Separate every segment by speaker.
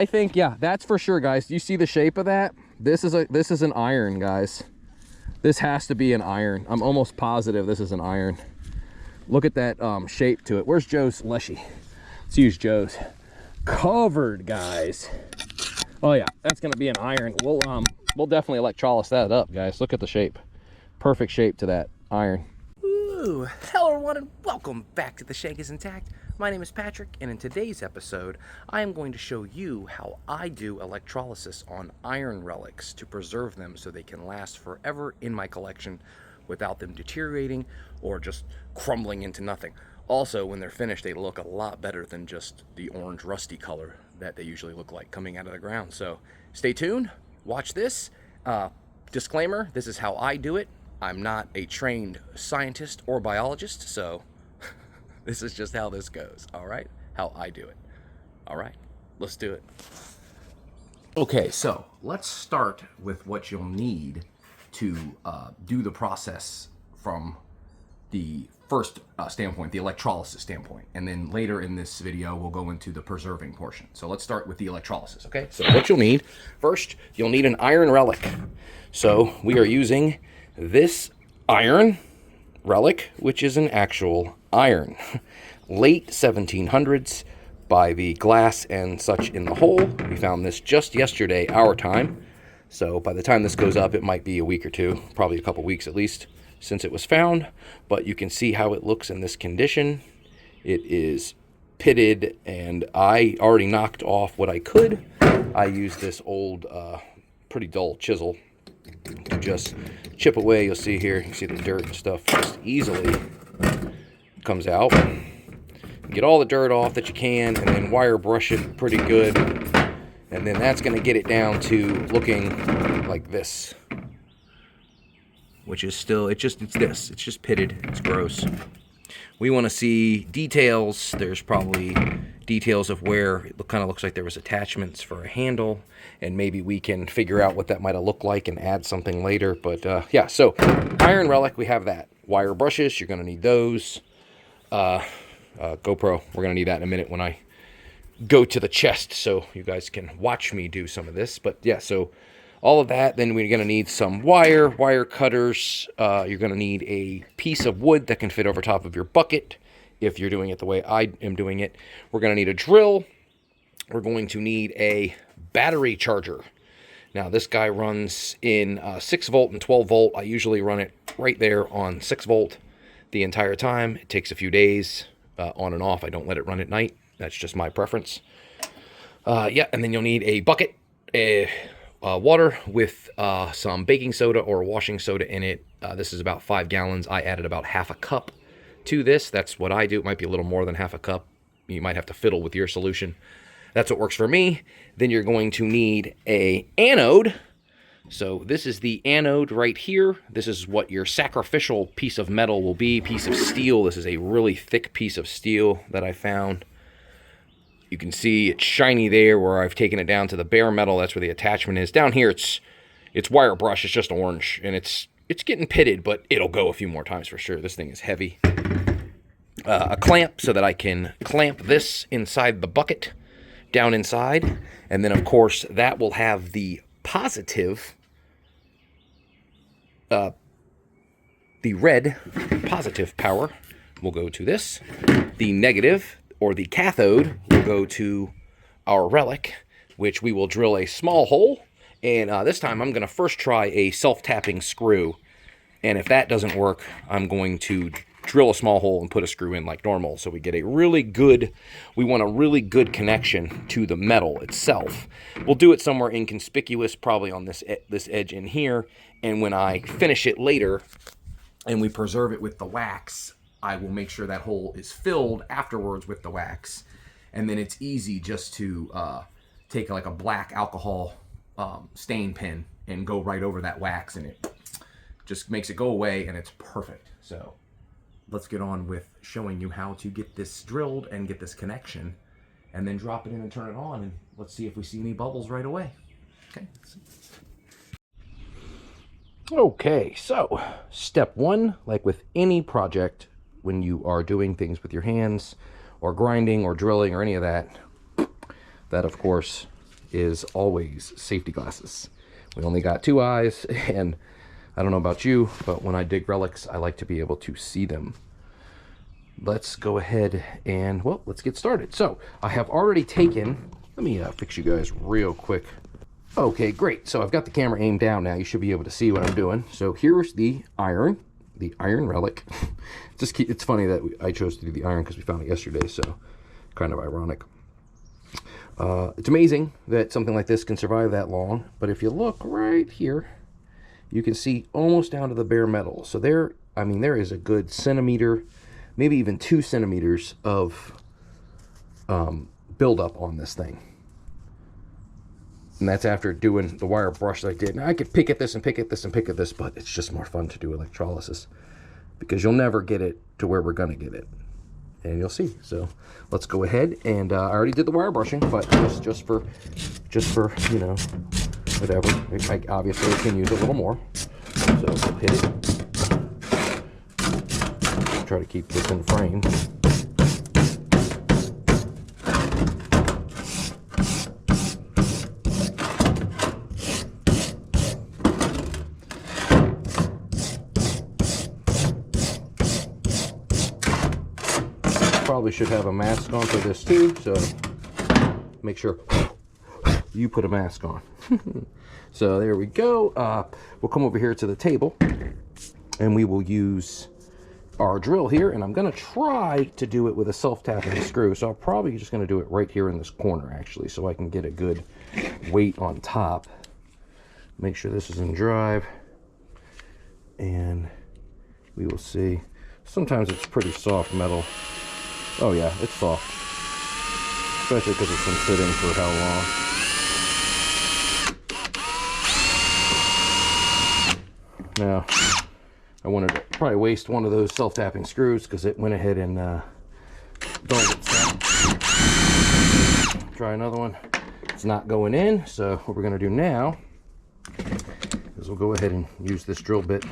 Speaker 1: I think, yeah, that's for sure, guys. Do you see the shape of that? This is an iron, guys. This has to be an iron. I'm almost positive this is an iron. Look at that shape to it. Where's Joe's Leshy? Let's use Joe's. Covered, guys. Oh yeah, that's gonna be an iron. We'll definitely electrolysis that up, guys. Look at the shape. Perfect shape to that iron.
Speaker 2: Ooh, hello everyone and welcome back to The Shank is Intact. My name is Patrick, and in today's episode, I am going to show you how I do electrolysis on iron relics to preserve them so they can last forever in my collection without them deteriorating or just crumbling into nothing. Also, when they're finished, they look a lot better than just the orange rusty color that they usually look like coming out of the ground. So stay tuned, watch this. Disclaimer, this is how I do it. I'm not a trained scientist or biologist, so this is just how this goes, all right? How I do it. All right, let's do it. Okay, so let's start with what you'll need to do the process from the first standpoint, the electrolysis standpoint. And then later in this video, we'll go into the preserving portion. So let's start with the electrolysis, okay? So what you'll need, first, you'll need an iron relic. So we are using this iron relic, which is an actual iron. Late 1700s by the glass and such in the hole. We found this just yesterday, our time. So by the time this goes up, it might be a week or two, probably a couple weeks at least, since it was found. But you can see how it looks in this condition. It is pitted, and I already knocked off what I could. I used this old, pretty dull chisel to just chip away. You'll see here, you can see the dirt and stuff just easily comes out. Get all the dirt off that you can, and then wire brush it pretty good. And then that's going to get it down to looking like this, which is still, it's just pitted, it's gross. We want to see details. There's probably details of where it kind of looks like there was attachments for a handle, and maybe we can figure out what that might have looked like and add something later. But yeah, so iron relic, we have that. Wire brushes, you're going to need those. GoPro, we're going to need that in a minute when I go to the chest, so you guys can watch me do some of this. But yeah, so all of that. Then we're going to need some wire cutters. You're going to need a piece of wood that can fit over top of your bucket if you're doing it the way I am doing it. We're going to need a drill. We're going to need a battery charger. Now this guy runs in 6 volt and 12 volt. I usually run it right there on 6 volt the entire time. It takes a few days on and off. I don't let it run at night. That's just my preference. Yeah, and then you'll need a bucket, water with some baking soda or washing soda in it. This is about 5 gallons. I added about half a cup to this. That's what I do. It might be a little more than half a cup. You might have to fiddle with your solution. That's what works for me. Then you're going to need a anode. So this is the anode right here. This is what your sacrificial piece of metal will be, piece of steel. This is a really thick piece of steel that I found. You can see it's shiny there where I've taken it down to the bare metal. That's where the attachment is. Down here, it's wire brush. It's just orange, and it's getting pitted, but it'll go a few more times for sure. This thing is heavy. A clamp so that I can clamp this inside the bucket, down inside. And then, of course, that will have the positive, the red positive power will go to this. The negative, or the cathode, will go to our relic, which we will drill a small hole. And this time I'm going to first try a self-tapping screw. And if that doesn't work, I'm going to drill a small hole and put a screw in like normal. So we get a really good, we want a really good connection to the metal itself. We'll do it somewhere inconspicuous, probably on this edge in here. And when I finish it later and we preserve it with the wax, I will make sure that hole is filled afterwards with the wax. And then it's easy just to take like a black alcohol stain pen and go right over that wax, and it just makes it go away, and it's perfect. So let's get on with showing you how to get this drilled and get this connection, and then drop it in and turn it on, and let's see if we see any bubbles right away. Okay. Okay, so step one, like with any project, when you are doing things with your hands or grinding or drilling or any of that, that of course
Speaker 1: is always safety glasses. We only got 2 eyes, and I don't know about you, but when I dig relics, I like to be able to see them. Let's go ahead and, well, let's get started. So I have already taken, let me fix you guys real quick. Okay, great. So I've got the camera aimed down now. You should be able to see what I'm doing. So here's the iron relic. It's funny that I chose to do the iron because we found it yesterday, so kind of ironic. It's amazing that something like this can survive that long, but if you look right here, you can see almost down to the bare metal. So there, I mean, there is a good centimeter, maybe even 2 centimeters of buildup on this thing. And that's after doing the wire brush that I did. Now I could pick at this and pick at this and pick at this, but it's just more fun to do electrolysis because you'll never get it to where we're gonna get it. And you'll see. So let's go ahead and I already did the wire brushing, but just for you know, whatever. I obviously can use a little more. So we'll hit it. Try to keep this in frame. Probably should have a mask on for this too, so make sure you put a mask on. So there we go. We'll come over here to the table and we will use our drill here, and I'm going to try to do it with a self-tapping screw, so I'm probably just going to do it right here in this corner actually, so I can get a good weight on top. Make sure this is in drive, and we will see. Sometimes it's pretty soft metal. Oh yeah, it's soft, especially because it's been sitting for how long. Now, I wanted to probably waste one of those self-tapping screws because it went ahead and dulled itself. Try another one. It's not going in, so what we're going to do now is we'll go ahead and use this drill bit.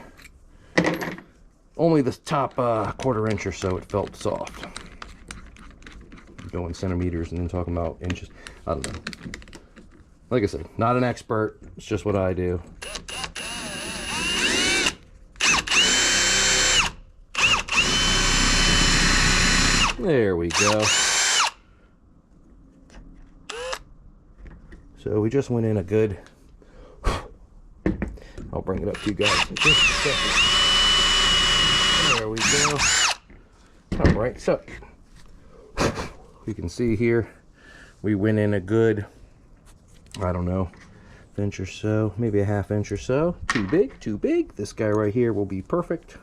Speaker 1: Only the top 1/4 inch or so it felt soft. Going centimeters and then talking about inches. I don't know. Like I said, not an expert. It's just what I do. There we go. So we just went in a good, I'll bring it up to you guys in just a second. There we go. All right, so you can see here we went in a good, I don't know, inch or so, maybe a 1/2 inch or so. Too big. This guy right here will be perfect.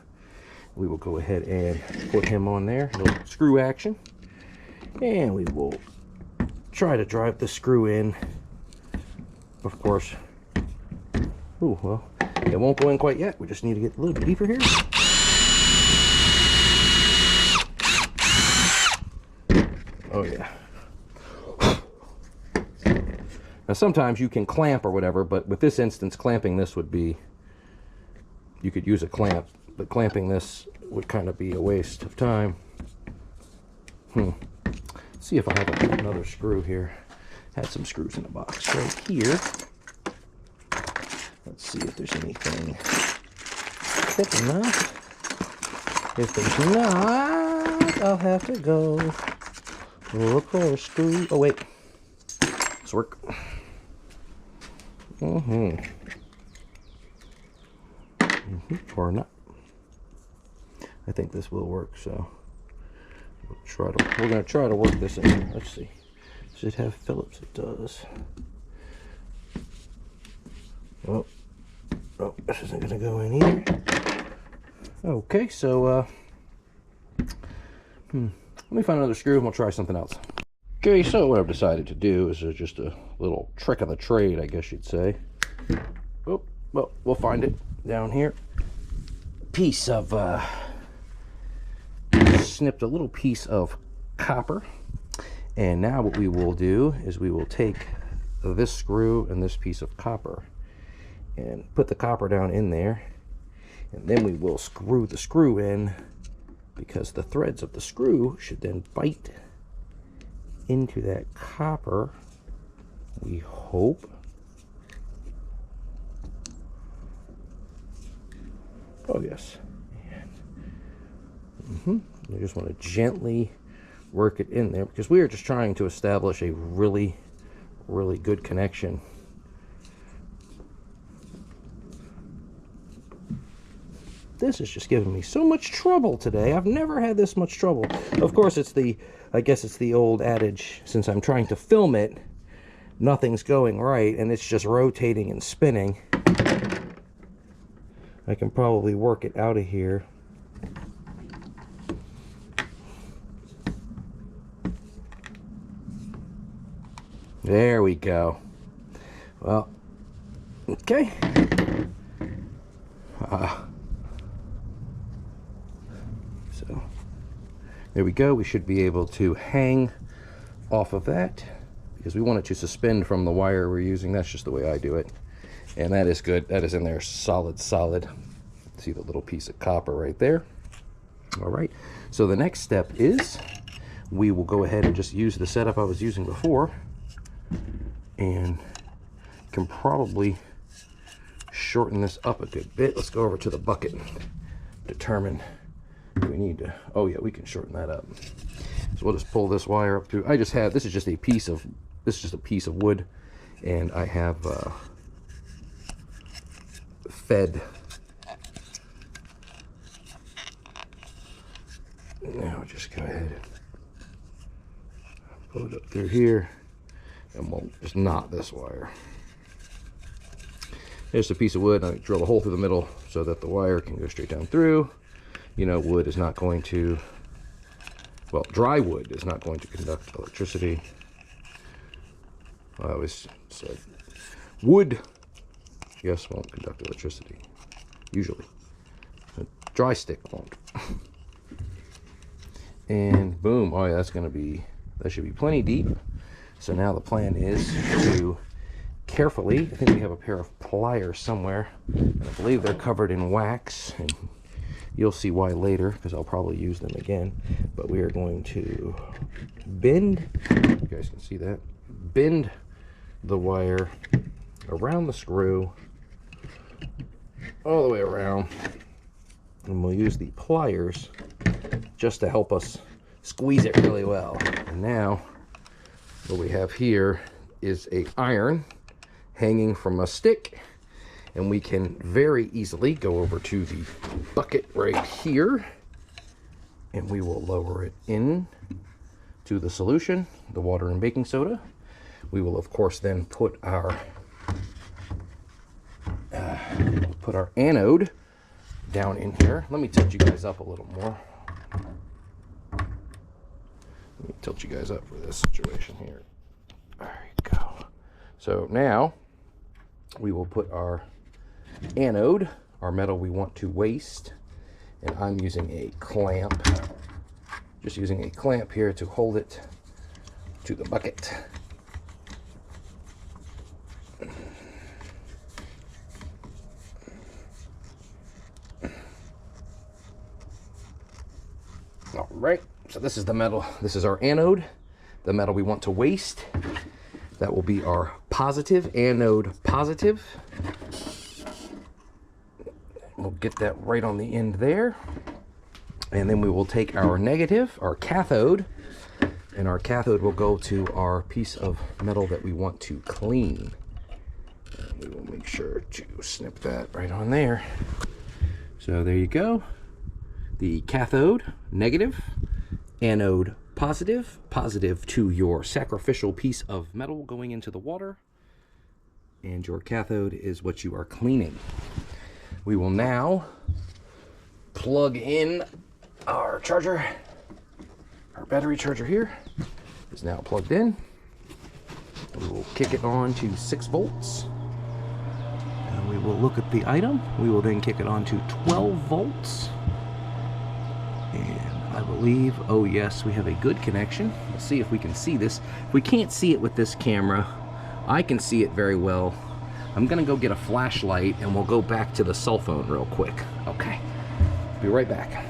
Speaker 1: We will go ahead and put him on there, a little screw action, and we will try to drive the screw in. Of course, ooh, well, it won't go in quite yet. We just need to get a little deeper here. Oh yeah. Now sometimes you can clamp or whatever, but with this instance, clamping this would be, you could use a clamp, but clamping this would kind of be a waste of time. Let's see if I have another screw here. Had some screws in the box right here. Let's see if there's anything thick enough. If there's not, I'll have to go look for a screw. Oh wait, this work. Or not. I think this will work. So we're gonna try to work this in. Let's see. Does it have Phillips? It does. Oh, this isn't gonna go in either. Okay, so let me find another screw and we'll try something else. Okay, so what I've decided to do is just a little trick of the trade, I guess you'd say. Oh, well, we'll find it down here. Piece of snipped a little piece of copper, and now what we will do is we will take this screw and this piece of copper and put the copper down in there, and then we will screw the screw in, because the threads of the screw should then bite into that copper
Speaker 2: We hope. Oh, yes. You just want to gently work it in there because we are just trying to establish a really, really good connection. This is just giving me so much trouble today. I've never had this much trouble. Of course, I guess it's the old adage, since I'm trying to film it, nothing's going right, and it's just rotating and spinning. I can probably work it out of here. There we go. Well, okay. So there we go. We should be able to hang off of that because we want it to suspend from the wire we're using. That's just the way I do it. And that is good. That is in there solid. See the little piece of copper right there. All right. So the next step is we will go ahead and just use the setup I was using before, and can probably shorten this up a good bit. Let's go over to the bucket and determine if we need to. Oh yeah, we can shorten that up. So we'll just pull this wire up through. This is just a piece of wood, and I have fed. Now just go ahead and pull it up through here, and we'll just knot this wire. Here's a piece of wood. I drill a hole through the middle so that the wire can go straight down through. You know, wood is not going to, well, dry wood is not going to conduct electricity. I always said wood, yes, won't conduct electricity, usually. A dry stick won't. And boom, oh yeah, that should be plenty deep. So now the plan is to carefully, I think we have a pair of pliers somewhere, and I believe they're covered in wax, and you'll see why later because I'll probably use them again. But we are going to bend, you guys can see that, bend the wire around the screw all the way around, and we'll use the pliers just to help us squeeze it really well. And now what we have here is a iron hanging from a stick, and we can very easily go over to the bucket right here, and we will lower it in to the solution, the water and baking soda. We will of course then put our anode down in here. Let me tilt you guys up a little more. Let me tilt you guys up for this situation here. There you go. So now we will put our anode, our metal we want to waste, and I'm using a clamp. Just using a clamp here to hold it to the bucket. All right, so this is the metal. This is our anode, the metal we want to waste. That will be our positive, anode positive. We'll get that right on the end there. And then we will take our negative, our cathode, and our cathode will go to our piece of metal that we want to clean. And we will make sure to snip that right on there. So there you go. The cathode, negative, anode, positive, positive to your sacrificial piece of metal going into the water, and your cathode is what you are cleaning. We will now plug in our charger. Our battery charger here is now plugged in. We will kick it on to 6 volts. And we will look at the item. We will then kick it on to 12 volts. And I believe, oh yes, we have a good connection. We'll see if we can see this. If we can't see it with this camera, I can see it very well. I'm gonna go get a flashlight and we'll go back to the cell phone real quick. Okay, be right back.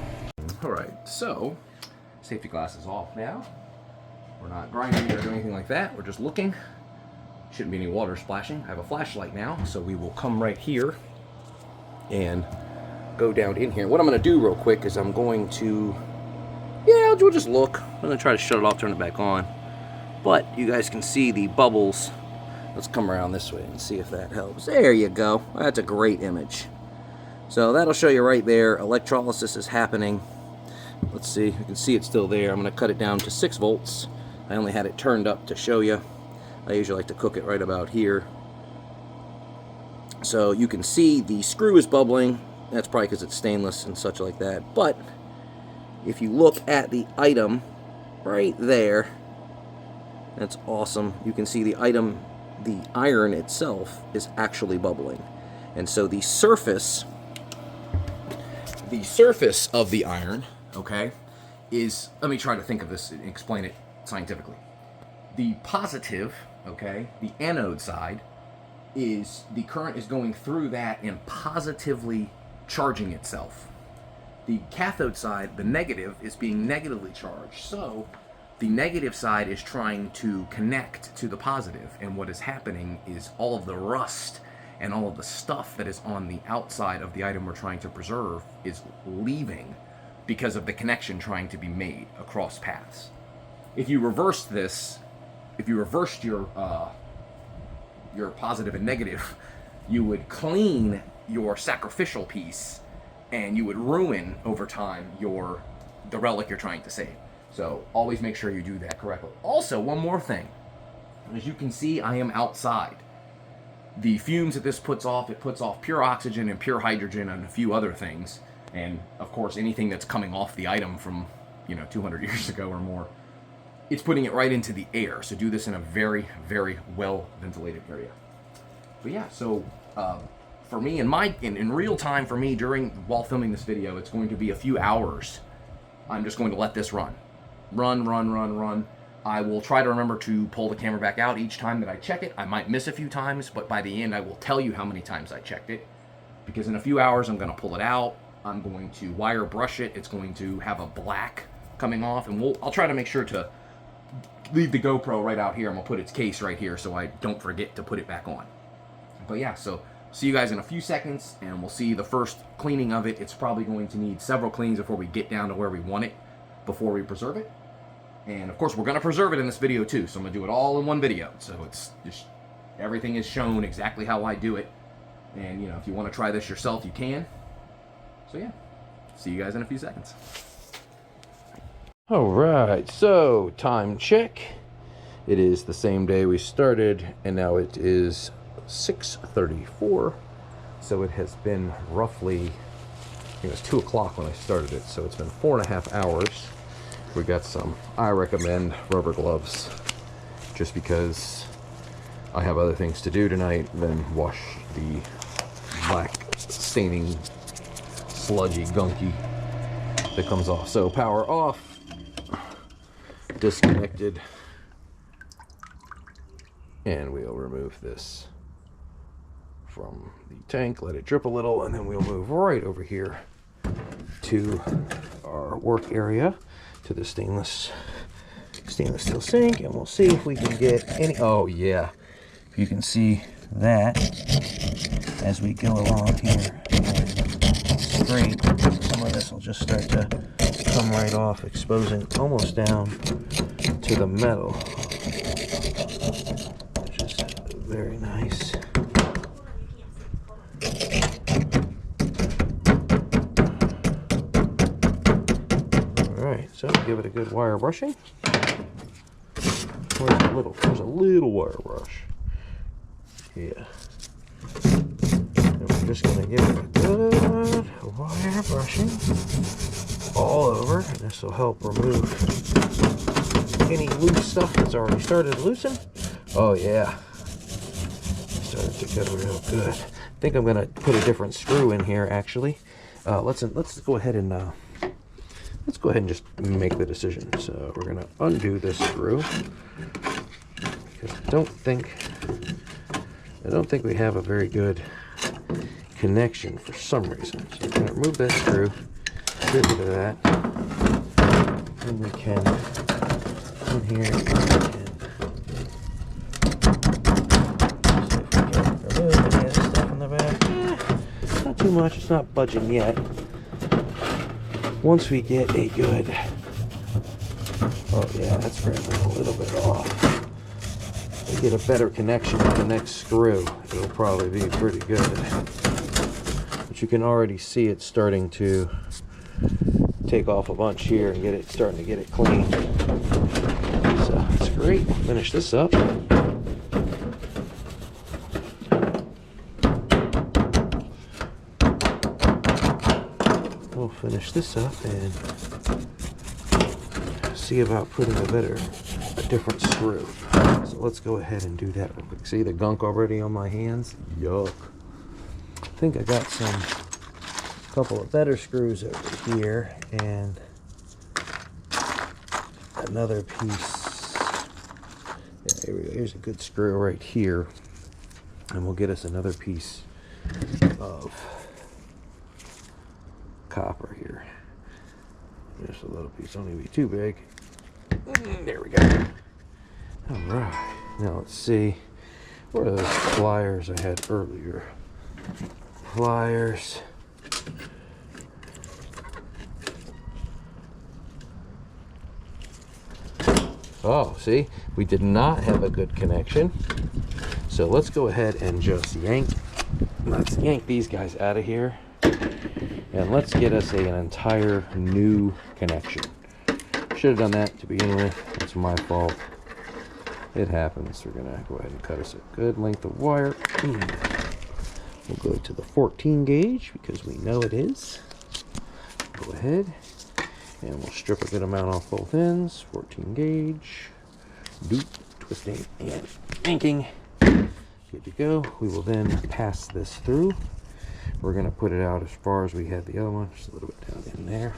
Speaker 2: All right, so safety glasses off now. We're not grinding or doing anything like that. We're just looking, shouldn't be any water splashing. I have a flashlight now, so we will come right here and go down in here. What I'm going to do real quick is I'm going to, yeah, we'll just look. I'm going to try to shut it off, turn it back on. But you guys can see the bubbles. Let's come around this way and see if that helps. There you go. That's a great image. So that'll show you right there. Electrolysis is happening. Let's see. You can see it's still there. I'm going to cut it down to 6 volts. I only had it turned up to show you. I usually like to cook it right about here. So you can see the screw is bubbling. That's probably because it's stainless and such like that. But if you look at the item right there, that's awesome. You can see the item, the iron itself, is actually bubbling. And so the surface of the iron, okay, is, let me try to think of this and explain it scientifically. The positive, okay, the anode side, is the current is going through that and positively charging itself. The cathode side, the negative, is being negatively charged. So the negative side is trying to connect to the positive, and what is happening is all of the rust and all of the stuff that is on the outside of the item we're trying to preserve is leaving because of the connection trying to be made across paths. If you reverse this, if you reversed your positive and negative, you would clean your sacrificial piece, and you would ruin over time the relic you're trying to save. So always make sure you do that correctly. Also, one more thing. As you can see, I am outside. The fumes that this puts off, it puts off pure oxygen and pure hydrogen and a few other things. And of course, anything that's coming off the item from, 200 years ago or more, it's putting it right into the air. So do this in a very, very well ventilated area. But yeah, so for me, in real time for me while filming this video, it's going to be a few hours. I'm just going to let this run. Run. I will try to remember to pull the camera back out each time that I check it. I might miss a few times, but by the end I will tell you how many times I checked it. Because in a few hours I'm going to pull it out. I'm going to wire brush it. It's going to have a black coming off, and I'll try to make sure to leave the GoPro right out here. I'm going to put its case right here so I don't forget to put it back on. But yeah, so see you guys in a few seconds, and we'll see the first cleaning of it. It's probably going to need several cleans before we get down to where we want it, before we preserve it. And of course, we're going to preserve it in this video too, so I'm going to do it all in one video. So it's just, everything is shown exactly how I do it. And if you want to try this yourself, you can. So yeah, see you guys in a few seconds. All right, so time check. It is the same day we started, and now it is 6:34. So it has been roughly, it was 2 o'clock when I started it, so it's been 4.5 hours. We got some, I recommend rubber gloves, just because I have other things to do tonight than wash the black staining, sludgy, gunky that comes off. So power off, disconnected, and we'll remove this from the tank, let it drip a little, and then we'll move right over here to our work area, to the stainless steel sink, and we'll see if we can get any, oh yeah, you can see that as we go along here straight, some of this will just start to come right off, exposing almost down to the metal, which is very nice. Alright, so give it a good wire brushing. There's a little wire brush. Yeah. And we're just going to give it a good wire brushing all over. And this will help remove any loose stuff that's already started to loosen. Oh yeah. Started to go real good. I think I'm going to put a different screw in here actually. Let's go ahead and just make the decision. So we're going to undo this screw, because I don't think we have a very good connection for some reason. So I'm going to remove that screw, get rid of that, and we can in here too much. It's not budging yet. Once we get a good... Oh yeah, that's grabbing a little bit off. We get a better connection with the next screw, it'll probably be pretty good. But you can already see it starting to take off a bunch here and starting to get it clean. So that's great. We'll finish this up. We'll finish this up and see about putting a different screw. So let's go ahead and do that real quick. See the gunk already on my hands? Yuck. I think I got a couple of better screws over here and another piece. Yeah, here we go. Here's a good screw right here. And we'll get us another piece of copper here. Just a little piece, don't need to be too big. There we go. All right, now let's see. Where are those pliers I had earlier? Pliers. Oh, see, we did not have a good connection. So let's go ahead and just let's yank these guys out of here. And let's get us an entire new connection. Should have done that to begin with. It's my fault. It happens. We're gonna go ahead and cut us a good length of wire. We'll go to the 14 gauge because we know it is. Go ahead and we'll strip a good amount off both ends. 14 gauge. Doop, twisting and yanking. Good to go. We will then pass this through. We're going to put it out as far as we had the other one, just a little bit down in there.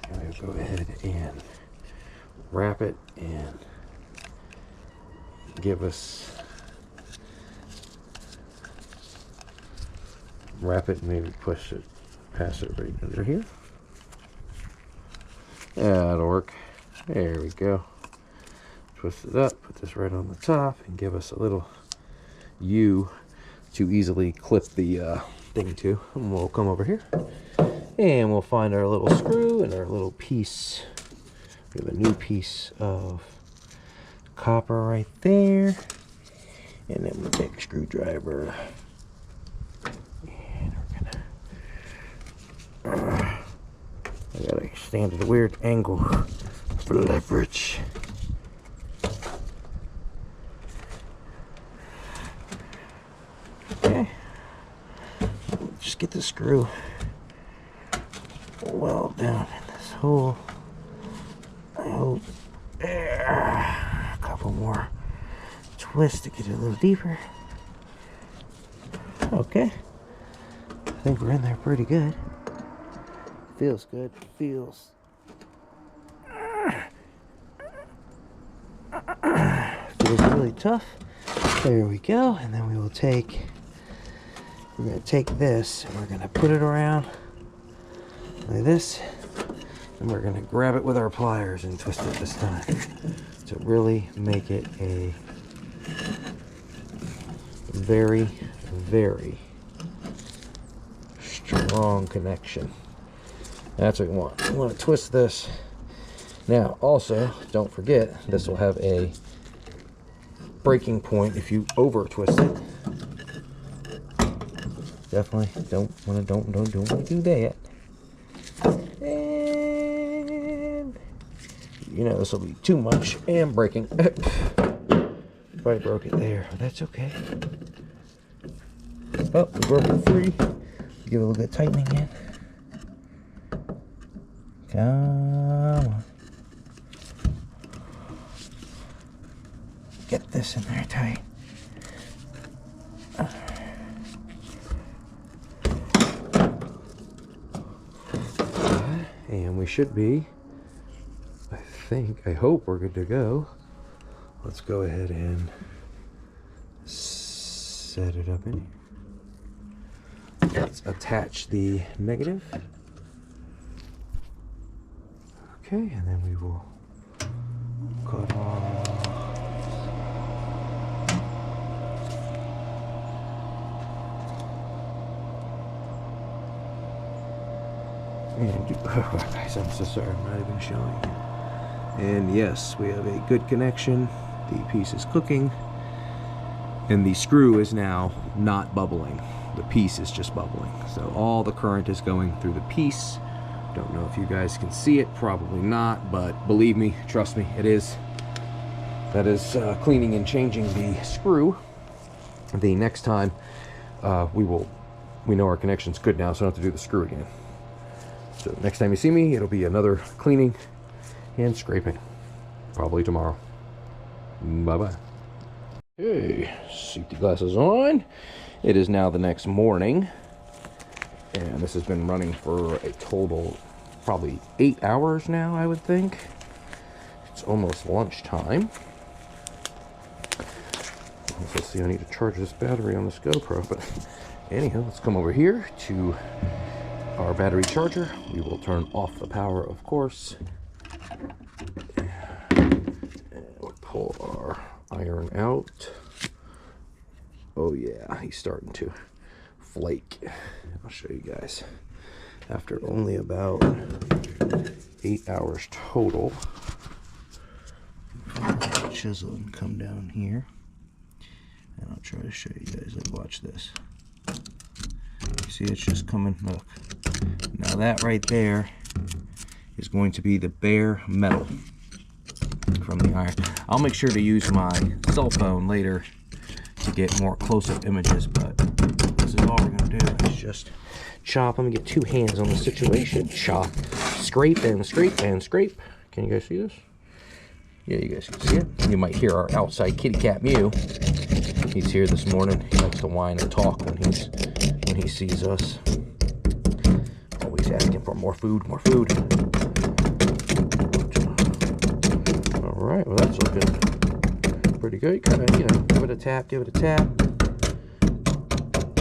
Speaker 2: And we'll go ahead and wrap it and give us, wrap it and maybe push it, pass it right under here. Yeah, that'll work. There we go. Twist it up, put this right on the top, and give us a little U to easily clip the thing to. And we'll come over here and we'll find our little screw and our little piece. We have a new piece of copper right there, and then we'll take a screwdriver and we're gonna I gotta stand at a weird angle for leverage. Okay, just get the screw well down in this hole. I hope a couple more twists to get it a little deeper. Okay, I think we're in there pretty good. Feels good. Feels really tough. There we go. And then we will we're going to take this and we're going to put it around like this, and we're going to grab it with our pliers and twist it this time to really make it a very, very strong connection. That's what we want. We want to twist this. Now, also, don't forget, this will have a breaking point if you over twist it. Definitely don't want to do that. And you know this will be too much and breaking. Probably broke it there, but that's okay. Oh, we broke it free. Give it a little bit of tightening in. Come on. Get this in there tight. And we should be, I hope we're good to go. Let's go ahead and set it up in here. Let's attach the negative. Okay, and then we will cut off. And guys, I'm so sorry, I'm not even showing you. And yes, we have a good connection. The piece is cooking, and the screw is now not bubbling. The piece is just bubbling. So all the current is going through the piece. Don't know if you guys can see it, probably not, but believe me, trust me, it is. That is cleaning and changing the screw. The next time we know our connection's good now, so I don't have to do the screw again. So next time you see me, it'll be another cleaning and scraping, probably tomorrow. Bye-bye. Hey, safety glasses on. It is now the next morning, and this has been running for a total probably 8 hours now, I would think. It's almost lunchtime. Let's see, I need to charge this battery on this GoPro, but anyhow, let's come over here to our battery charger. We will turn off the power, of course. And we'll pull our iron out. Oh yeah, he's starting to flake. I'll show you guys. After only about 8 hours total. Chisel and come down here. And I'll try to show you guys. Like, watch this. You see, it's just coming. Look. Now that right there is going to be the bare metal from the iron. I'll make sure to use my cell phone later to get more close-up images, but this is all we're going to do is just chop. Let me get two hands on the situation. Chop, scrape, and scrape, and scrape. Can you guys see this? Yeah, you guys can see it. You might hear our outside kitty cat mew. He's here this morning. He likes to whine and talk when he sees us. Always asking for more food, more food. All right, well that's looking pretty good. Kind of, give it a tap, give it a tap.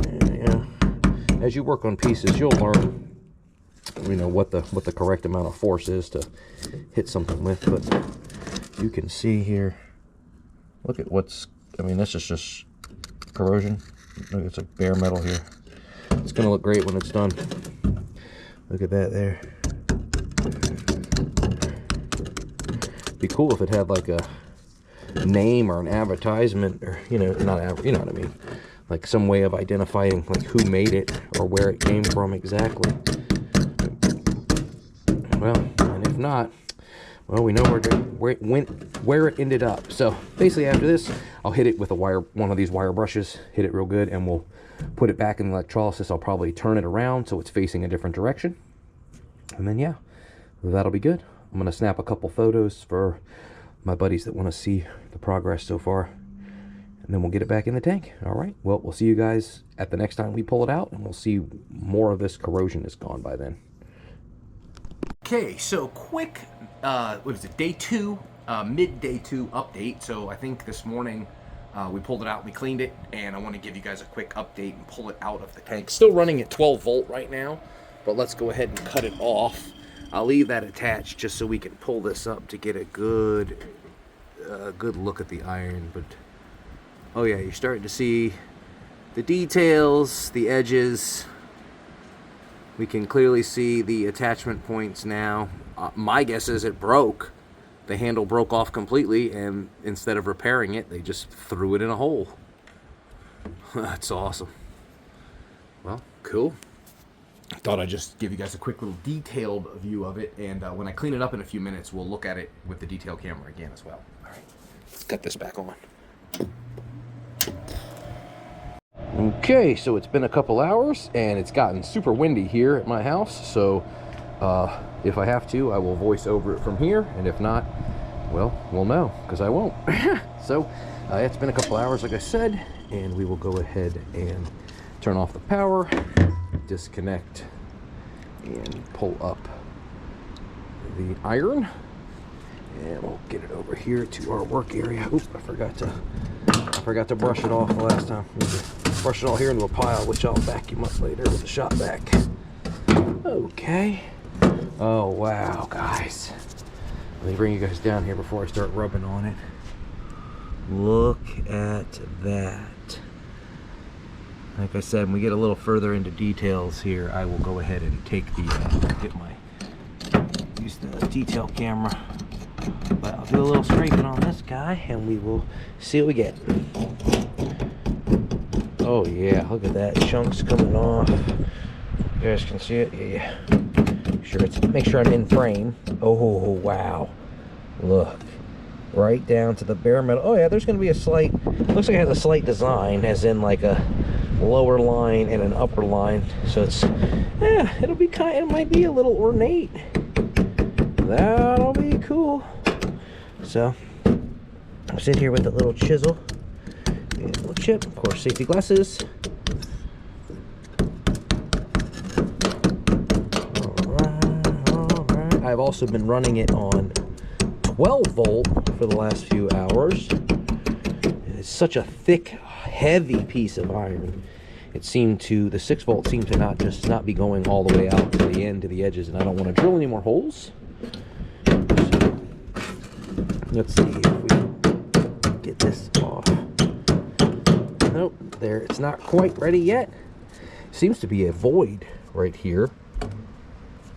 Speaker 2: And, yeah, as you work on pieces, you'll learn, what the correct amount of force is to hit something with. But you can see here. Look at this is just corrosion. Look, it's like bare metal here. It's gonna look great when it's done. Look at that there. Be cool if it had like a name or an advertisement, or you know what I mean, like some way of identifying like who made it or where it came from exactly. Well, and if not, well, we know where it ended up. So basically, after this, I'll hit it with one of these wire brushes, hit it real good, and we'll put it back in electrolysis. I'll probably turn it around so it's facing a different direction, and then yeah, that'll be good. I'm gonna snap a couple photos for my buddies that want to see the progress so far, and then we'll get it back in the tank. All right. Well, we'll see you guys at the next time we pull it out, and we'll see more of this corrosion is gone by then. Okay, so quick, what was it, day 2, mid-day 2 update. So I think this morning we pulled it out, we cleaned it, and I want to give you guys a quick update and pull it out of the tank. Still running at 12 volt right now, but let's go ahead and cut it off. I'll leave that attached just so we can pull this up to get a good look at the iron. But oh yeah, you're starting to see the details, the edges. We can clearly see the attachment points now. My guess is it broke. The handle broke off completely, and instead of repairing it, they just threw it in a hole. That's awesome. Well, cool. I thought I'd just give you guys a quick little detailed view of it, and when I clean it up in a few minutes, we'll look at it with the detail camera again as well. All right, let's cut this back on. Okay, so it's been a couple hours, and it's gotten super windy here at my house, so if I have to, I will voice over it from here, and if not, well, we'll know, because I won't. So, it's been a couple hours, like I said, and we will go ahead and turn off the power, disconnect, and pull up the iron, and we'll get it over here to our work area. Oops, I forgot to brush it off the last time. Brush it all here into a pile, which I'll vacuum up later with a shop vac. Okay. Oh wow, guys. Let me bring you guys down here before I start rubbing on it. Look at that. like I said, when we get a little further into details here, I will go ahead and take the use the detail camera. But I'll do a little scraping on this guy, and we will see what we get. Oh yeah, look at that, chunks coming off. You guys can see it. Yeah. Make sure I'm in frame. Oh wow, look. Right down to the bare metal. Oh yeah, there's going to be a slight, looks like it has a slight design, as in like a lower line and an upper line. So it's, yeah, it'll be kind, it might be a little ornate. That'll be cool. So I'll sit here with the little chisel and a little chip, of course, safety glasses. All right. I've also been running it on 12 volt for the last few hours. It's such a thick, heavy piece of iron. It seemed to, the 6 volt seemed to not be going all the way out to the end, to the edges, and I don't want to drill any more holes. So, let's see if we get this off. Nope, there, it's not quite ready yet. Seems to be a void right here.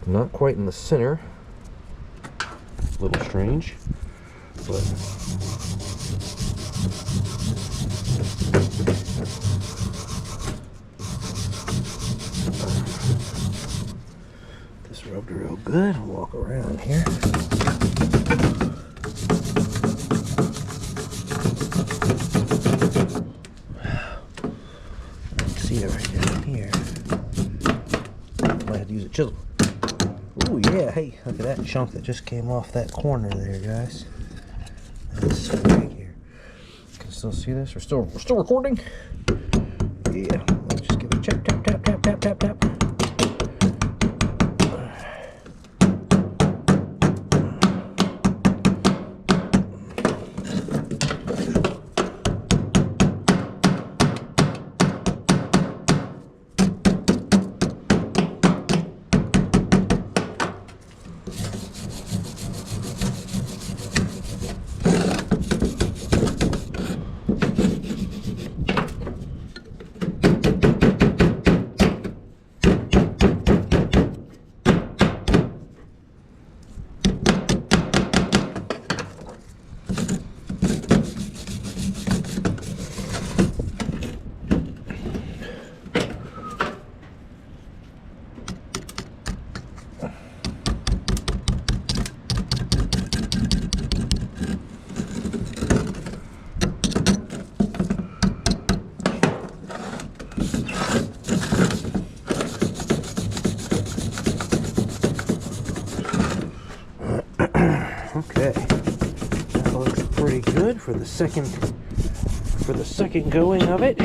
Speaker 2: Not quite in the center. A little strange, but this rubbed real good. I'll walk around here. See it right down here. Might have to use a chisel. Oh yeah, hey, look at that chunk that just came off that corner there, guys. That's right here. Can you still see this? We're still recording. Yeah, let's just give it a tap, tap, tap, tap, tap, tap, tap. Okay, that looks pretty good for the second going of it.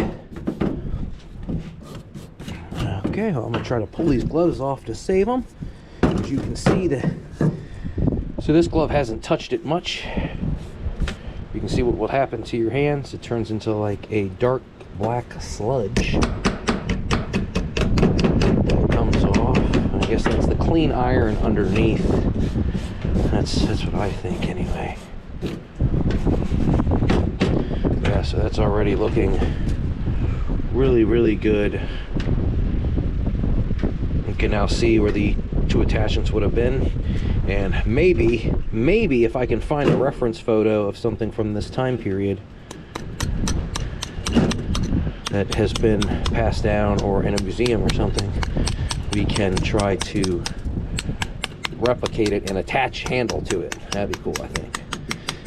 Speaker 2: Okay, well, I'm gonna try to pull these gloves off to save them. As you can see, so this glove hasn't touched it much. You can see what will happen to your hands. It turns into like a dark black sludge. That comes off. I guess that's the clean iron underneath. That's what I think anyway. Yeah, so that's already looking really good. You can now see where the two attachments would have been, and maybe if I can find a reference photo of something from this time period that has been passed down or in a museum or something, we can try to replicate it and attach handle to it. That'd be cool, I think.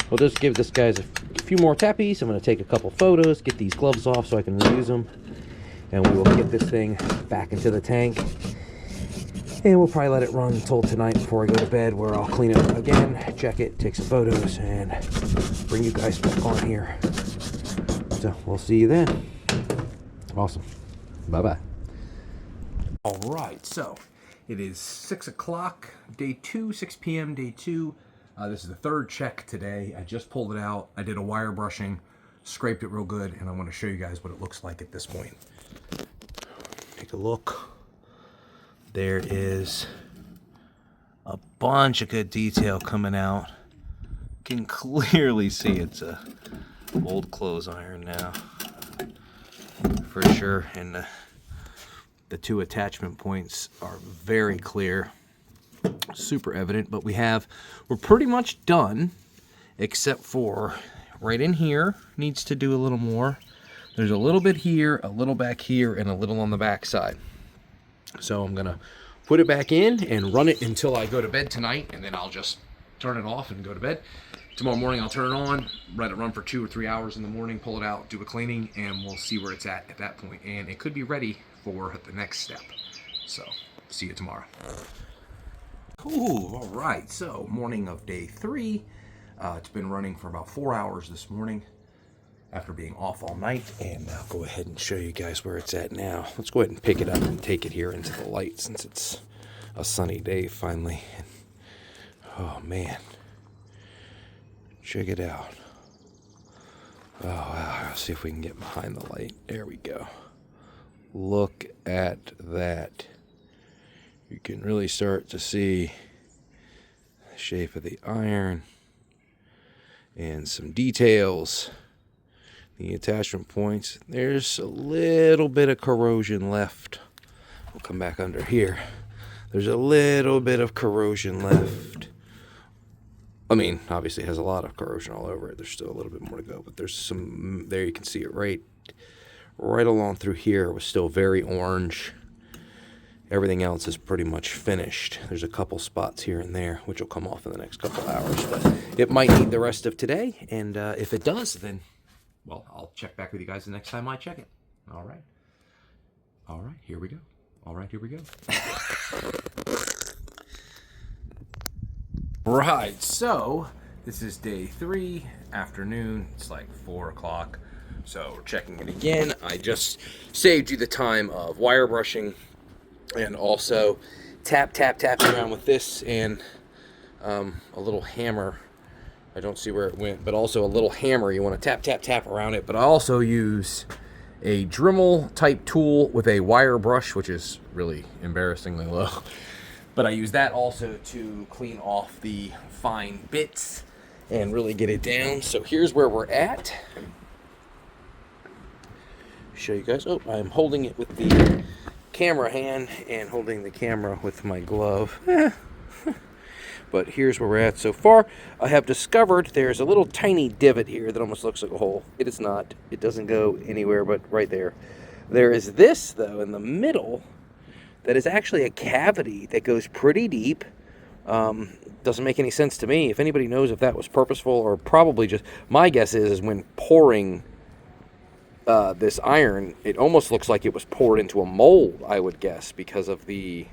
Speaker 2: We'll just give this guys a few more tappies. I'm going to take a couple photos, get these gloves off so I can reuse them, and we will get this thing back into the tank, and we'll probably let it run until tonight before I go to bed, where I'll clean it up again, check it, take some photos, and bring you guys back on here. So we'll see you then. Awesome. Bye-bye. All right, so it is 6 o'clock, day 2, 6 p.m., day 2. This is the third check today. I just pulled it out. I did a wire brushing, scraped it real good, and I want to show you guys what it looks like at this point. Take a look. There is a bunch of good detail coming out. You can clearly see it's a old clothes iron now. pretty sure, and the two attachment points are very clear, super evident. But we're pretty much done, except for right in here needs to do a little more. There's a little bit here, a little back here, and a little on the back side. So I'm gonna put it back in and run it until I go to bed tonight, and then I'll just turn it off and go to bed. Tomorrow morning I'll turn it on, let it run for 2 or 3 hours in the morning, pull it out, do a cleaning, and we'll see where it's at that point. And it could be ready for the next step. So, see you tomorrow. Cool, all right, so morning of day 3. It's been running for about 4 hours this morning after being off all night, and I'll go ahead and show you guys where it's at now. Let's go ahead and pick it up and take it here into the light since it's a sunny day finally. Oh man, check it out. Oh wow, let's see if we can get behind the light. There we go. Look at that. You can really start to see the shape of the iron and some details. The attachment points, there's a little bit of corrosion left. We'll come back under here. There's a little bit of corrosion left. I mean, obviously it has a lot of corrosion all over it. There's still a little bit more to go, but there's some, there you can see it right along through here. It was still very orange. Everything else is pretty much finished. There's a couple spots here and there, which will come off in the next couple hours, but it might need the rest of today. And if it does, then, well, I'll check back with you guys the next time I check it. All right. All right, here we go. All right, here we go. Right, so this is day 3, afternoon. It's like 4 o'clock. So we're checking it again. I just saved you the time of wire brushing and also tapping around with this and a little hammer. I don't see where it went, but also a little hammer. You want to tap around it. But I also use a Dremel type tool with a wire brush, which is really embarrassingly low. But I use that also to clean off the fine bits and really get it down. So here's where we're at. Show you guys. Oh, I'm holding it with the camera hand and holding the camera with my glove. But here's where we're at so far. I have discovered there's a little tiny divot here that almost looks like a hole. It is not. It doesn't go anywhere but right there. There is this, though, in the middle that is actually a cavity that goes pretty deep. Doesn't make any sense to me. If anybody knows if that was purposeful or probably just... My guess is when pouring this iron, it almost looks like it was poured into a mold, I would guess, because of the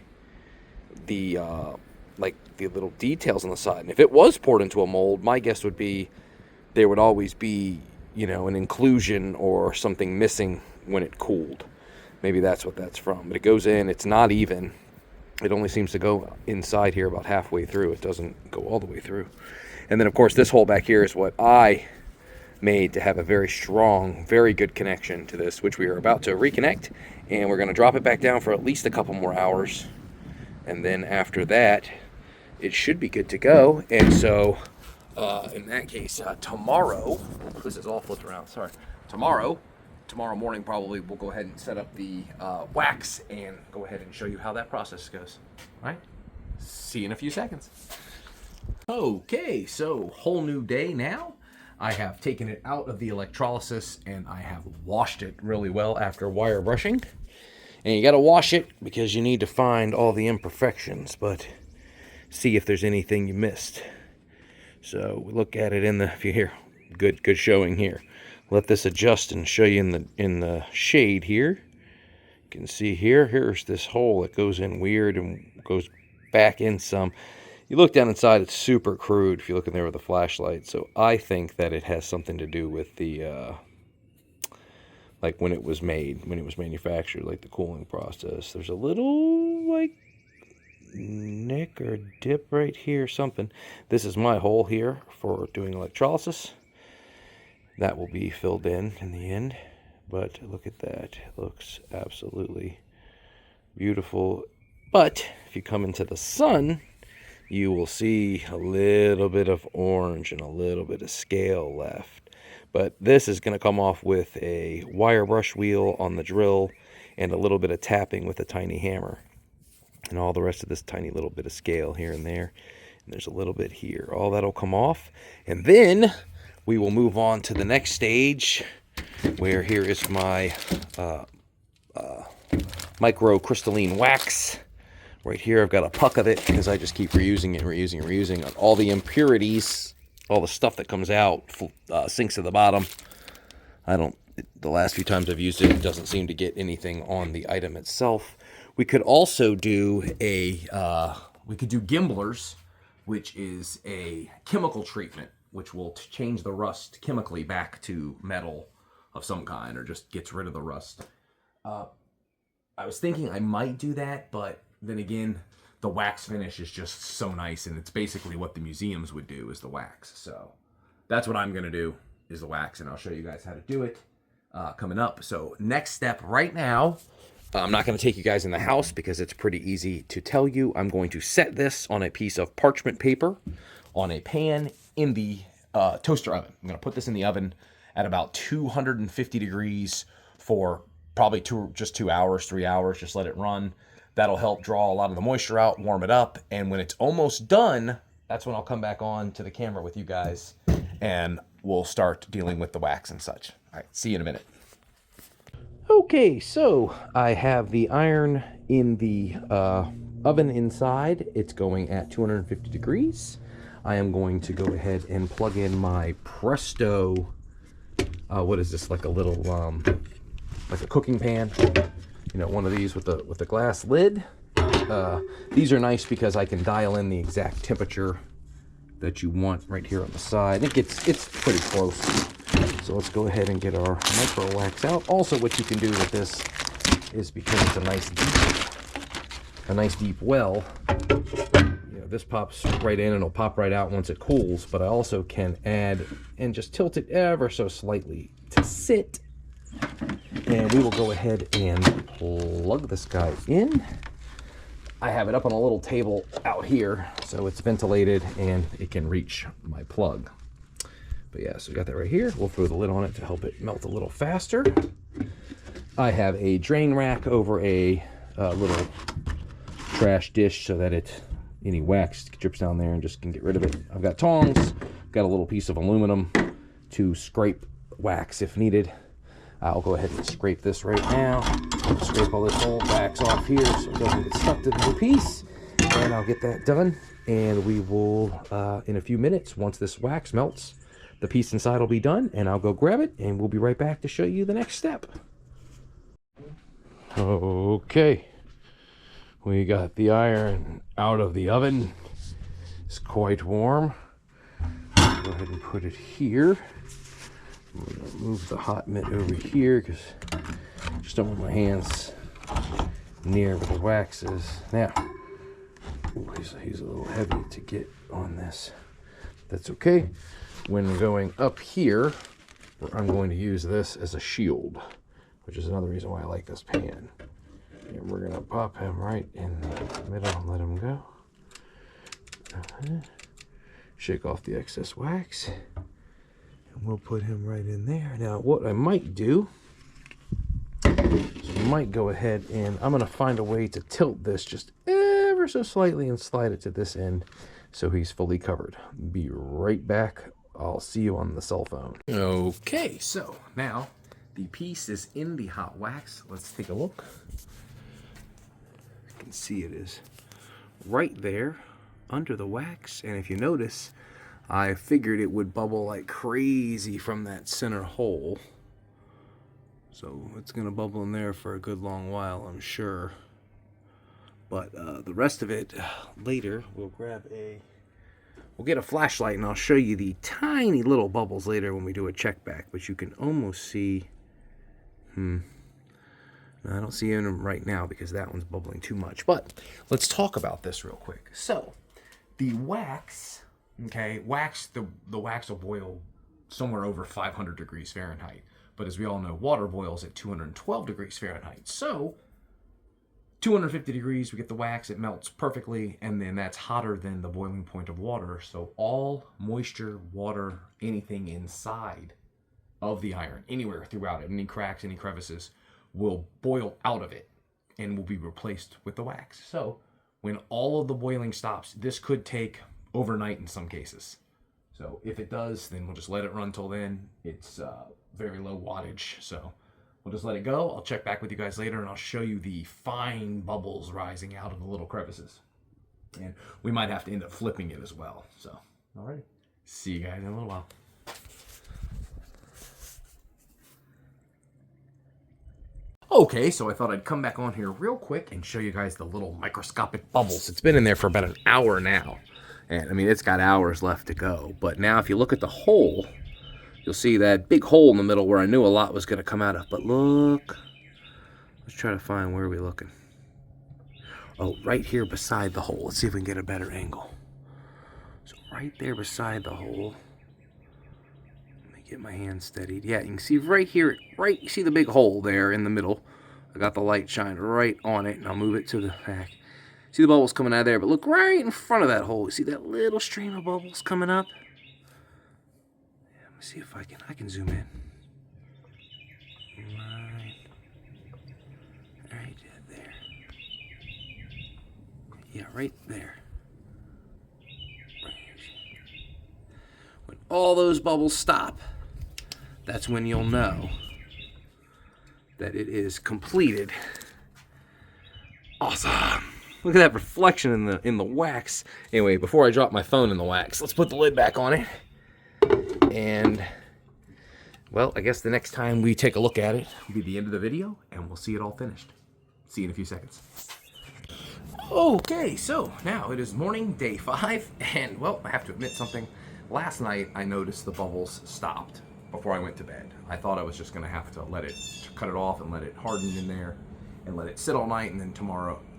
Speaker 2: little details on the side. And if it was poured into a mold, my guess would be there would always be, you know, an inclusion or something missing when it cooled. Maybe that's what that's from. But it goes in, it's not even. It only seems to go inside here about halfway through. It doesn't go all the way through. And then, of course, this hole back here is what I made to have a very strong, very good connection to this, which we are about to reconnect. And we're going to drop it back down for at least a couple more hours. And then after that, it should be good to go. And so, in that case, tomorrow, this is all flipped around, sorry. Tomorrow morning probably we'll go ahead and set up the wax and go ahead and show you how that process goes. All right, see you in a few seconds. Okay, so whole new day now. I have taken it out of the electrolysis and I have washed it really well after wire brushing. And you got to wash it because you need to find all the imperfections, but see if there's anything you missed. So we look at it in the, if you hear, good showing here. Let this adjust and show you in the shade here. You can see here's this hole that goes in weird and goes back in some. You look down inside, it's super crude if you look in there with a flashlight. So I think that it has something to do with the like when it was made, when it was manufactured, like the cooling process. There's a little like nick or dip right here, something. This is my hole here for doing electrolysis. That will be filled in the end. But look at that. It looks absolutely beautiful. But if you come into the sun, you will see a little bit of orange and a little bit of scale left. But this is going to come off with a wire brush wheel on the drill and a little bit of tapping with a tiny hammer. And all the rest of this tiny little bit of scale here and there. And there's a little bit here. All that'll come off. And then we will move on to the next stage, where here is my microcrystalline wax. Right here I've got a puck of it because I just keep reusing it and reusing and reusing. All the impurities, all the stuff that comes out sinks to the bottom. The last few times I've used it, it doesn't seem to get anything on the item itself. We could also do gimblers, which is a chemical treatment, which will change the rust chemically back to metal of some kind, or just gets rid of the rust. I was thinking I might do that, but then again, the wax finish is just so nice, and it's basically what the museums would do, is the wax. So that's what I'm going to do, is the wax, and I'll show you guys how to do it coming up. So next step right now, I'm not going to take you guys in the house because it's pretty easy to tell you. I'm going to set this on a piece of parchment paper on a pan in the toaster oven. I'm going to put this in the oven at about 250 degrees for probably 2 hours, 3 hours. Just let it run. That'll help draw a lot of the moisture out, warm it up. And when it's almost done, that's when I'll come back on to the camera with you guys and we'll start dealing with the wax and such. All right, see you in a minute. Okay, so I have the iron in the oven inside. It's going at 250 degrees. I am going to go ahead and plug in my Presto, what is this, like a little, like a cooking pan. You know, one of these with the glass lid. These are nice because I can dial in the exact temperature that you want right here on the side. It's pretty close. So let's go ahead and get our micro wax out. Also, what you can do with this is, because it's a nice deep well, you know, this pops right in and it'll pop right out once it cools. But I also can add and just tilt it ever so slightly to sit. And we will go ahead and plug this guy in. I have it up on a little table out here, so it's ventilated and it can reach my plug. But yeah, so we got that right here. We'll throw the lid on it to help it melt a little faster. I have a drain rack over a little trash dish so that any wax drips down there and just can get rid of it. I've got tongs, got a little piece of aluminum to scrape wax if needed. I'll go ahead and scrape this right now. Scrape all this old wax off here so it doesn't get stuck to the new piece. And I'll get that done. And we will, in a few minutes, once this wax melts, the piece inside will be done. And I'll go grab it and we'll be right back to show you the next step. Okay. We got the iron out of the oven. It's quite warm. Go ahead and put it here. I'm going to move the hot mitt over here because I just don't want my hands near where the wax is. Now, ooh, he's a little heavy to get on this. That's okay. When going up here, I'm going to use this as a shield, which is another reason why I like this pan. And we're going to pop him right in the middle and let him go. Shake off the excess wax. And we'll put him right in there. Now, what I might do is I might go ahead and I'm going to find a way to tilt this just ever so slightly and slide it to this end so he's fully covered. Be right back. I'll see you on the cell phone. Okay, so now the piece is in the hot wax. Let's take a look. You can see it is right there under the wax. And if you notice, I figured it would bubble like crazy from that center hole. So it's going to bubble in there for a good long while, I'm sure. But the rest of it, later, we'll get a flashlight and I'll show you the tiny little bubbles later when we do a check back. But you can almost see, I don't see them right now because that one's bubbling too much. But let's talk about this real quick. So the wax... Okay, the wax will boil somewhere over 500 degrees Fahrenheit. But as we all know, water boils at 212 degrees Fahrenheit. So 250 degrees, we get the wax, it melts perfectly, and then that's hotter than the boiling point of water. So all moisture, water, anything inside of the iron, anywhere throughout it, any cracks, any crevices, will boil out of it and will be replaced with the wax. So when all of the boiling stops, this could take overnight in some cases. So if it does, then we'll just let it run till then. It's very low wattage, so we'll just let it go. I'll check back with you guys later, and I'll show you the fine bubbles rising out of the little crevices. And we might have to end up flipping it as well. So, all right. See you guys in a little while. Okay, so I thought I'd come back on here real quick and show you guys the little microscopic bubbles. It's been in there for about an hour now. And, I mean, it's got hours left to go. But now if you look at the hole, you'll see that big hole in the middle where I knew a lot was going to come out of. But look. Let's try to find, where are we looking? Oh, right here beside the hole. Let's see if we can get a better angle. So right there beside the hole. Let me get my hand steadied. Yeah, you can see right here, you see the big hole there in the middle. I got the light shined right on it, and I'll move it to the back. See the bubbles coming out of there, but look right in front of that hole. You see that little stream of bubbles coming up? Yeah, let me see if I can zoom in. Right there. Yeah, right there. When all those bubbles stop, that's when you'll know that it is completed. Awesome. Look at that reflection in the wax. Anyway, before I drop my phone in the wax, let's put the lid back on it. And, well, I guess the next time we take a look at it will be the end of the video, and we'll see it all finished. See you in a few seconds. Okay, so now it is morning, day 5, and, well, I have to admit something. Last night, I noticed the bubbles stopped before I went to bed. I thought I was just going to have to cut it off and let it harden in there and let it sit all night, and then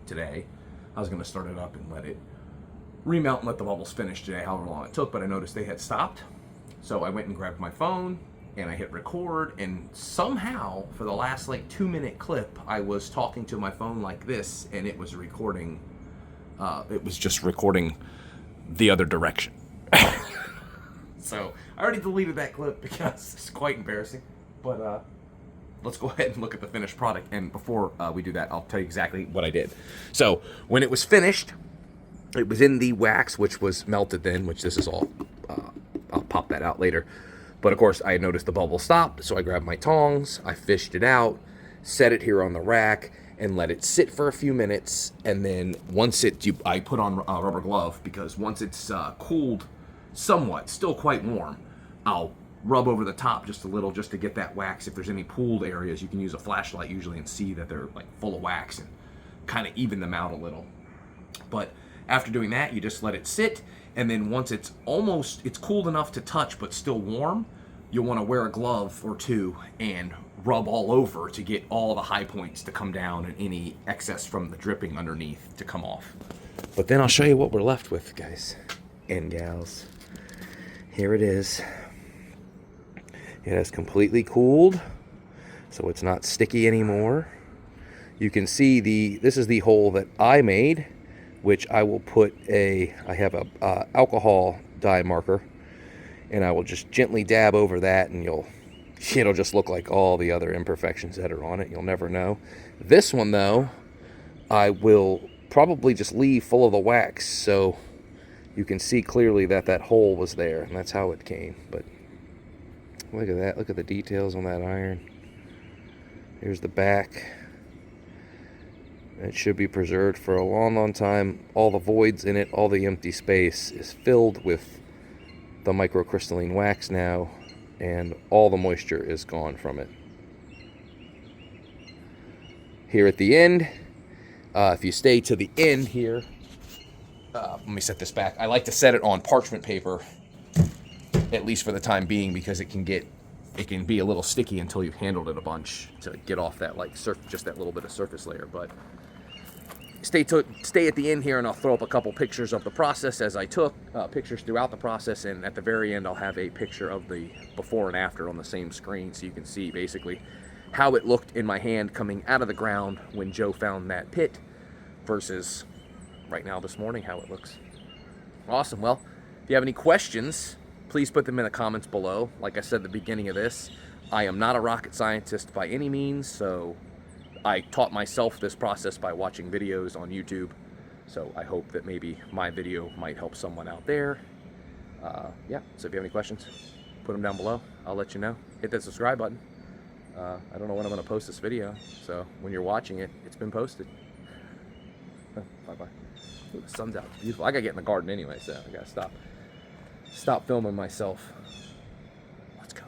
Speaker 2: today, I was going to start it up and let it remelt and let the bubbles finish today, however long it took, but I noticed they had stopped. So I went and grabbed my phone, and I hit record, and somehow, for the last, 2-minute clip, I was talking to my phone like this, and it was recording, it was just recording the other direction. So, I already deleted that clip because it's quite embarrassing, but, let's go ahead and look at the finished product, and before we do that, I'll tell you exactly what I did. So, when it was finished, it was in the wax, which was melted then, which this is all, I'll pop that out later. But of course, I had noticed the bubble stopped, so I grabbed my tongs, I fished it out, set it here on the rack, and let it sit for a few minutes. And then once I put on a rubber glove, because once it's cooled somewhat, still quite warm, I'll rub over the top just a little just to get that wax. If there's any pooled areas, you can use a flashlight usually and see that they're full of wax and kind of even them out a little. But after doing that, you just let it sit, and then once it's cooled enough to touch but still warm, you'll want to wear a glove or two and rub all over to get all the high points to come down and any excess from the dripping underneath to come off. But then I'll show you what we're left with, guys and gals. Here it is. It has completely cooled, so it's not sticky anymore. You can see this is the hole that I made, which I will put I have a alcohol dye marker, and I will just gently dab over that, and it'll just look like all the other imperfections that are on it. You'll never know. This one, though, I will probably just leave full of the wax, so you can see clearly that hole was there, and that's how it came. But look at that. Look at the details on that iron. Here's the back. It should be preserved for a long, long time. All the voids in it, all the empty space is filled with the microcrystalline wax now, and all the moisture is gone from it. Here at the end, if you stay to the end here, let me set this back. I like to set it on parchment paper, at least for the time being, because it can be a little sticky until you've handled it a bunch to get off that just that little bit of surface layer. But stay at the end here, and I'll throw up a couple pictures of the process as I took pictures throughout the process, and at the very end I'll have a picture of the before and after on the same screen, so you can see basically how it looked in my hand coming out of the ground when Joe found that pit versus right now this morning how it looks. Awesome. Well, if you have any questions, please put them in the comments below. Like I said at the beginning of this, I am not a rocket scientist by any means, so I taught myself this process by watching videos on YouTube. So I hope that maybe my video might help someone out there. Yeah, so if you have any questions, put them down below. I'll let you know. Hit that subscribe button. I don't know when I'm going to post this video, so when you're watching it, it's been posted. Bye-bye. Ooh, the sun's out. It's beautiful. I got to get in the garden anyway, so I got to stop filming myself. Let's go.